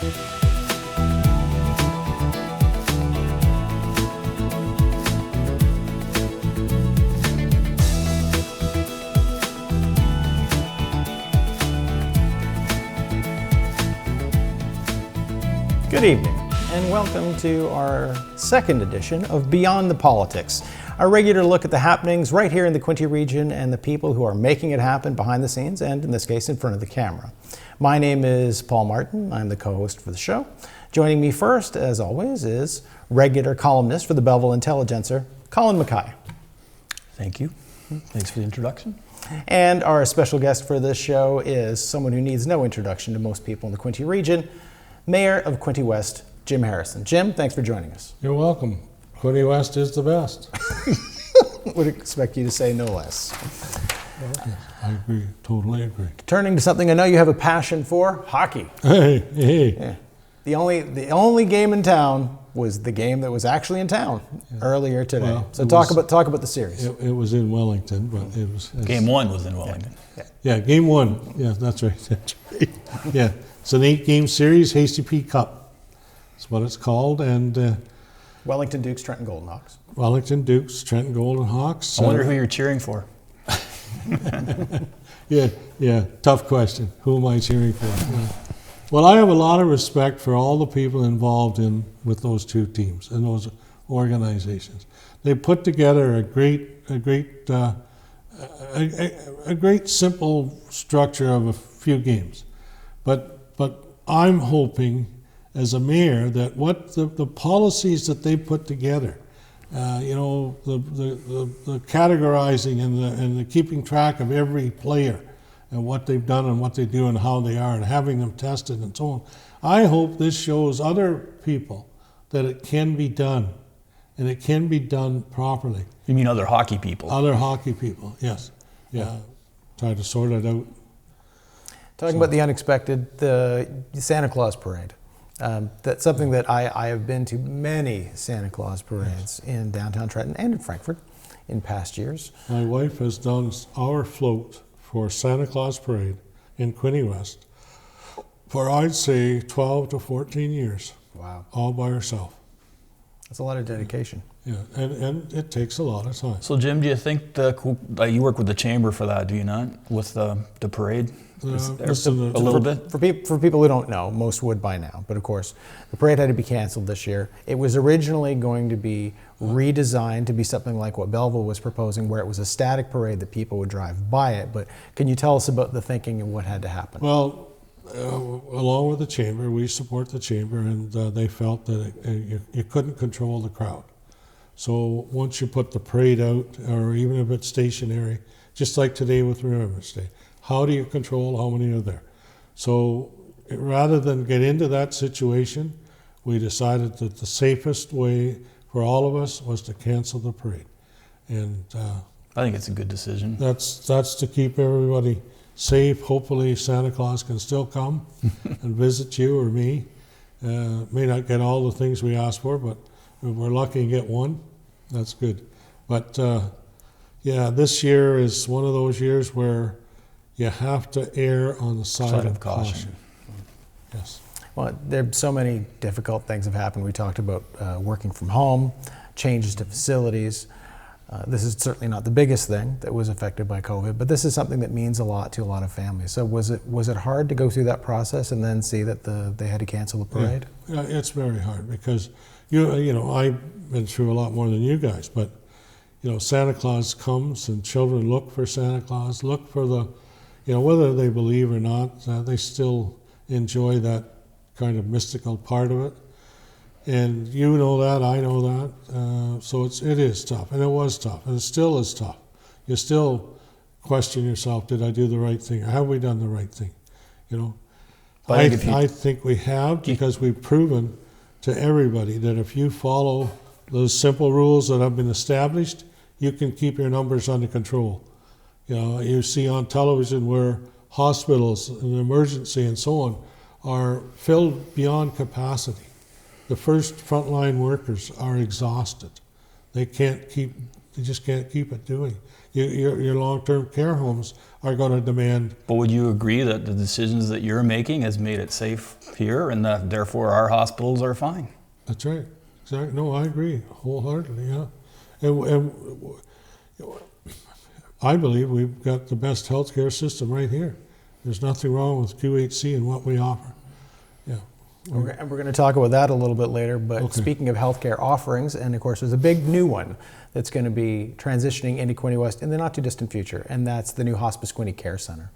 Good evening, and welcome to our second edition of Beyond the Politics, a regular look at the happenings right here in the Quinte region and the people who are making it happen behind the scenes and, in this case, in front of the camera. My name is Paul Martin. I'm the co-host for the show. Joining me first, as always, is regular columnist for the Belleville Intelligencer, Colin Mackay. Thank you. Thanks for the introduction. And our special guest for this show is someone who needs no introduction to most people in the Quinte region, Mayor of Quinte West, Jim Harrison. Jim, thanks for joining us. You're welcome. Quinte West is the best. Would expect you to say no less. I agree, totally agree. Turning to something I know you have a passion for, hockey. Hey. Yeah. The only game in town was the game that was actually in town earlier today. Well, so talk about the series. It was in Wellington, but it was... Game one was in Wellington. Yeah, game one. Yeah, that's right. Yeah, it's an 8-game series, Hasty Pea Cup. That's what it's called, and... Wellington Dukes, Trenton Golden Hawks. Wellington Dukes, Trenton Golden Hawks. I wonder who you're cheering for. Yeah, tough question. Who am I cheering for? Yeah. Well, I have a lot of respect for all the people involved with those two teams and those organizations. They put together a great simple structure of a few games. But I'm hoping, as a mayor, that what the policies that they put together, the categorizing and the keeping track of every player and what they've done and what they do and how they are and having them tested and so on. I hope this shows other people that it can be done, and it can be done properly. You mean other hockey people? Other hockey people, yes. Yeah, try to sort it out. Talking about the unexpected, the Santa Claus parade. That's something that I have been to many Santa Claus parades in downtown Trenton and in Frankfurt in past years. My wife has done our float for Santa Claus parade in Quinte West for, I'd say, 12 to 14 years. Wow. All by herself. That's a lot of dedication. Yeah, and it takes a lot of time. So, Jim, do you think you work with the chamber for that, do you not, with the parade? A little bit? For people who don't know, most would by now, but of course, the parade had to be canceled this year. It was originally going to be redesigned to be something like what Belleville was proposing, where it was a static parade that people would drive by it. But can you tell us about the thinking and what had to happen? Well, along with the chamber, we support the chamber, and they felt that you couldn't control the crowd. So once you put the parade out, or even if it's stationary, just like today with Remembrance Day, how do you control how many are there? So rather than get into that situation, we decided that the safest way for all of us was to cancel the parade. And I think it's a good decision. That's to keep everybody safe. Hopefully Santa Claus can still come and visit you or me. May not get all the things we asked for, but if we're lucky and get one, that's good. But this year is one of those years where you have to err on the side of caution. Yes. Well, there are so many difficult things have happened. We talked about working from home, changes to facilities. This is certainly not the biggest thing that was affected by COVID, but this is something that means a lot to a lot of families. So was it hard to go through that process and then see that they had to cancel the parade? Yeah, it's very hard because I've been through a lot more than you guys, but Santa Claus comes and children look for Santa Claus, look for whether they believe or not, they still enjoy that kind of mystical part of it. And you know that, I know that. So it is tough, and it was tough, and it still is tough. You still question yourself, did I do the right thing? Or have we done the right thing? I think we have, because we've proven to everybody that if you follow those simple rules that have been established, you can keep your numbers under control. You see on television where hospitals and emergency and so on are filled beyond capacity. The first frontline workers are exhausted. They can't keep just can't keep it doing. Your long-term care homes are going to demand. But would you agree that the decisions that you're making has made it safe here, and that therefore our hospitals are fine? That's right. Exactly. No, I agree wholeheartedly. Yeah, and I believe we've got the best healthcare system right here. There's nothing wrong with QHC and what we offer. Yeah. And we're going to talk about that a little bit later, but speaking of healthcare offerings, and of course there's a big new one that's going to be transitioning into Quinte West in the not too distant future, and that's the new Hospice Quinte Care Center.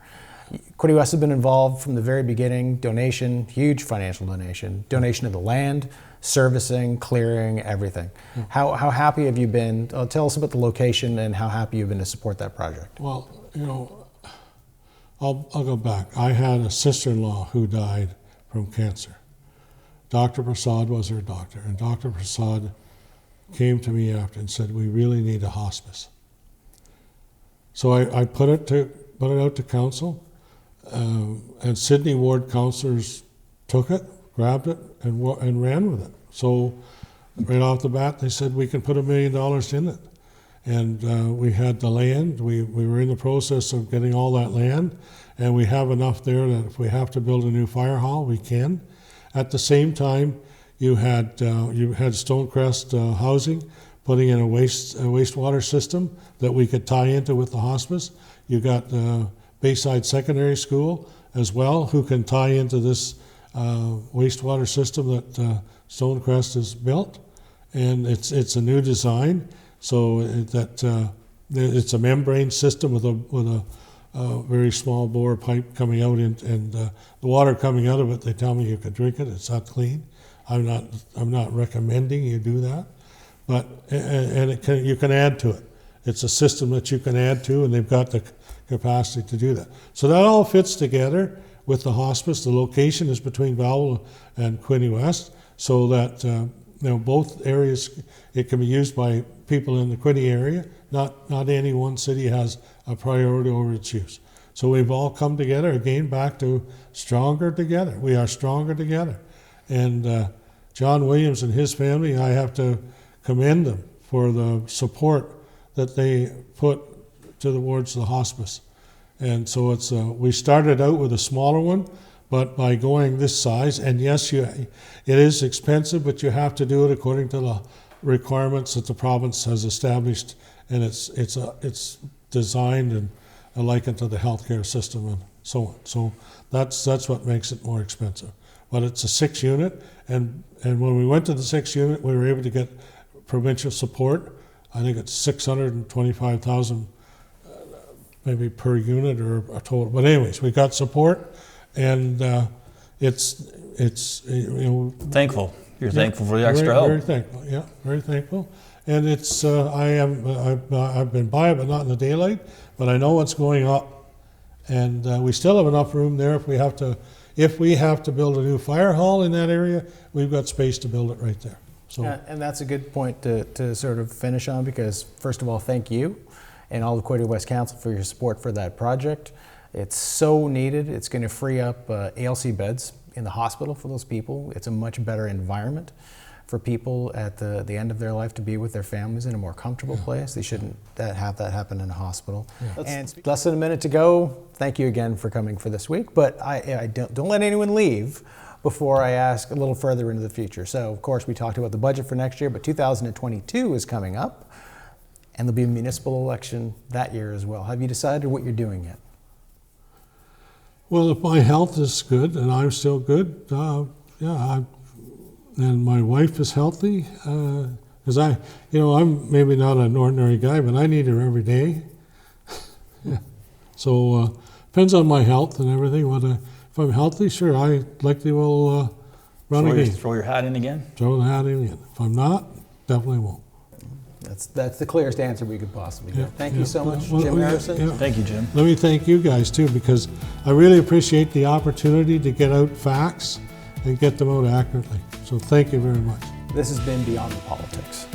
Quinte West has been involved from the very beginning, donation, huge financial donation of the land, servicing, clearing, everything. How happy have you been? Tell us about the location and how happy you've been to support that project. Well, I'll go back. I had a sister-in-law who died from cancer. Dr. Prasad was her doctor, and Dr. Prasad came to me after and said, we really need a hospice. So I put it out to council, and Sydney Ward councillors took it, grabbed it, and ran with it. So right off the bat, they said we can put $1 million in it. And we had the land. We were in the process of getting all that land, and we have enough there that if we have to build a new fire hall, we can. At the same time, you had Stonecrest Housing putting in a wastewater system that we could tie into with the hospice. You got Bayside Secondary School as well, who can tie into this wastewater system that Stonecrest has built, and it's a new design. So it's a membrane system with a very small bore pipe coming out, and the water coming out of it, they tell me you can drink it. It's not clean. I'm not recommending you do that, but you can add to it. It's a system that you can add to, and they've got the capacity to do that. So that all fits together with the hospice. The location is between Vowell and Quinte West, so that both areas, it can be used by people in the Quinte area. Not any one city has a priority over its use. So we've all come together, again, back to stronger together. We are stronger together. And John Williams and his family, I have to commend them for the support that they put towards the hospice. And so we started out with a smaller one, but by going this size, and yes, it is expensive, but you have to do it according to the requirements that the province has established, and it's designed and likened to the healthcare system and so on. So that's what makes it more expensive. But it's a 6-unit, and when we went to the 6-unit, we were able to get provincial support. I think it's $625,000 maybe per unit or a total. But anyways, we got support, and it's thankful. You're thankful for the extra help. Very thankful. Yeah, very thankful. And it's I've been by it, but not in the daylight. But I know what's going up, and we still have enough room there if we have to. If we have to build a new fire hall in that area, we've got space to build it right there. So, and that's a good point to sort of finish on, because first of all, thank you and all the Quinte West Council for your support for that project. It's so needed. It's going to free up ALC beds in the hospital for those people. It's a much better environment for people at the end of their life to be with their families in a more comfortable place. They shouldn't have that happen in a hospital. Yeah. And less than a minute to go. Thank you again for coming for this week, but I don't let anyone leave before I ask a little further into the future. So of course we talked about the budget for next year, but 2022 is coming up, and there'll be a municipal election that year as well. Have you decided what you're doing yet? Well, if my health is good and I'm still good, and my wife is healthy, because I'm maybe not an ordinary guy, but I need her every day. Yeah. So depends on my health and everything. If I'm healthy, sure, I likely will run again. Throw your hat in again? Throw the hat in again. If I'm not, definitely won't. That's the clearest answer we could possibly get. Thank you so much, Jim Harrison. Yeah. Thank you, Jim. Let me thank you guys too, because I really appreciate the opportunity to get out facts and get them out accurately. So thank you very much. This has been Beyond the Politics.